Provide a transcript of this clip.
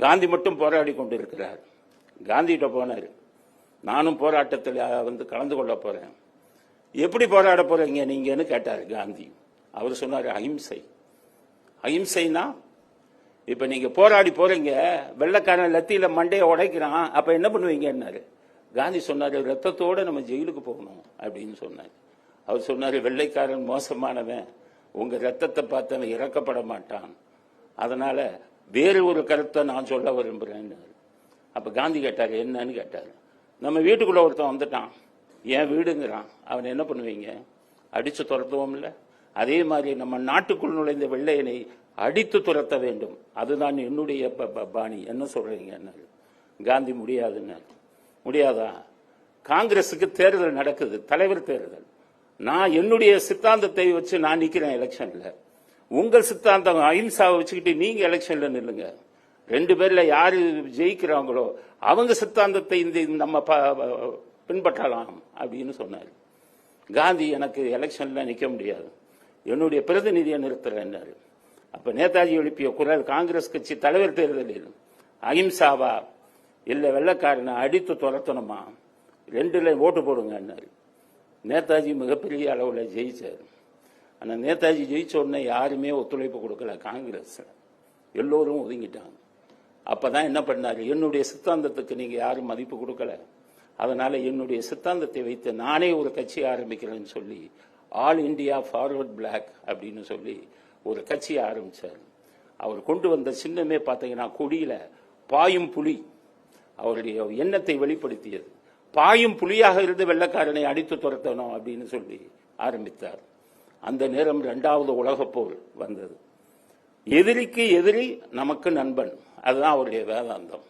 காந்தி மட்டும் போராடி கொண்டிருக்கிறார். காந்திகிட்ட போனார், நானும் போராட்டத்தில் கலந்து கொள்ள போறேன். எப்படி போராட போறீங்க நீங்கன்னு கேட்டார் காந்தி. அவர் சொன்னார், அஹிம்சை. அஹிம்சைனா இப்ப நீங்க போராடி போறீங்க, வெள்ளைக்காரன் லத்தியில மண்டையை உடைக்கிறான், அப்ப என்ன பண்ணுவீங்கன்னாரு. காந்தி சொன்னாரு, ரத்தத்தோட நம்ம ஜெயிலுக்கு போகணும் அப்படின்னு சொன்னார். அவர் சொன்னாரு, வெள்ளைக்காரன் மோசமானவன், உங்க ரத்தத்தை பார்த்து அவன் இறக்கப்பட மாட்டான், அதனால வேறு ஒரு கருத்தை நான் சொல்ல விரும்புறேன். அப்ப காந்தி கேட்டாரு, என்னன்னு கேட்டாரு. நம்ம வீட்டுக்குள்ள ஒருத்தன் வந்துட்டான், என் வீடுங்கிறான், அவன் என்ன பண்ணுவீங்க? அடிச்சு துரத்துவோம் இல்ல? அதே மாதிரி நம்ம நாட்டுக்குள் நுழைந்த வெள்ளையனை அடித்து துரத்த வேண்டும், அதுதான் என்னுடைய பாணி. என்ன சொல்றீங்க? காந்தி முடியாதுன்னு. முடியாதா? காங்கிரஸுக்கு தேர்தல் நடக்குது, தலைவர் தேர்தல். நான் என்னுடைய சித்தாந்தத்தை வச்சு நான் நிக்கிறேன் எலெக்ஷன்ல. உங்கள் சித்தாந்தம் அஹிம்சாவை வச்சுக்கிட்டு நீங்க எலெக்ஷன்ல நில்லுங்க. 2 பேர்ல யாரு ஜெயிக்கிறாங்களோ அவங்க சித்தாந்தத்தை நம்ம பின்பற்றலாம் அப்படின்னு சொன்னார். காந்தி எனக்கு எலெக்ஷன்ல நிக்க முடியாது, என்னுடைய பிரதிநிதியை நிறுத்துறேன்னாரு. அப்ப நேதாஜி எழுப்பிய குரல், காங்கிரஸ் கட்சி தலைவர் தேர்தலில் அஹிம்சாவா இல்ல வெள்ளைக்காரனை அடித்து துரத்தணுமா, 2ல ஓட்டு போடுங்கன்னாரு. நேதாஜி மிகப்பெரிய அளவுல ஜெயிச்சார். ஆனா நேதாஜி ஜெயிச்ச உடனே யாருமே ஒத்துழைப்பு கொடுக்கல, காங்கிரஸ் எல்லோரும் ஒதுங்கிட்டாங்க. அப்பதான் என்ன பண்ணாரு, என்னுடைய சித்தாந்தத்துக்கு நீங்க யாரும் மதிப்பு கொடுக்கல, அதனால என்னுடைய சித்தாந்தத்தை வைத்து நானே ஒரு கட்சி ஆரம்பிக்கிறேன்னு சொல்லி ஆல் இந்தியா ஃபார்வர்ட் பிளாக் அப்படின்னு சொல்லி ஒரு கட்சியை ஆரம்பிச்சார். அவர் கொண்டு வந்த சின்னமே பார்த்தீங்கன்னா கொடியில பாயும் புலி, அவருடைய எண்ணத்தை வெளிப்படுத்தியது. பாயும் புலியாக இருந்து வெள்ளைக்காரனை அடித்து துரத்தணும் அப்படின்னு சொல்லி ஆரம்பித்தார். அந்த நேரம் 2வது உலகப் போர் வந்தது. எதிரிக்கு எதிரி நமக்கு நண்பன், அதுதான் அவருடைய வேதாந்தம்.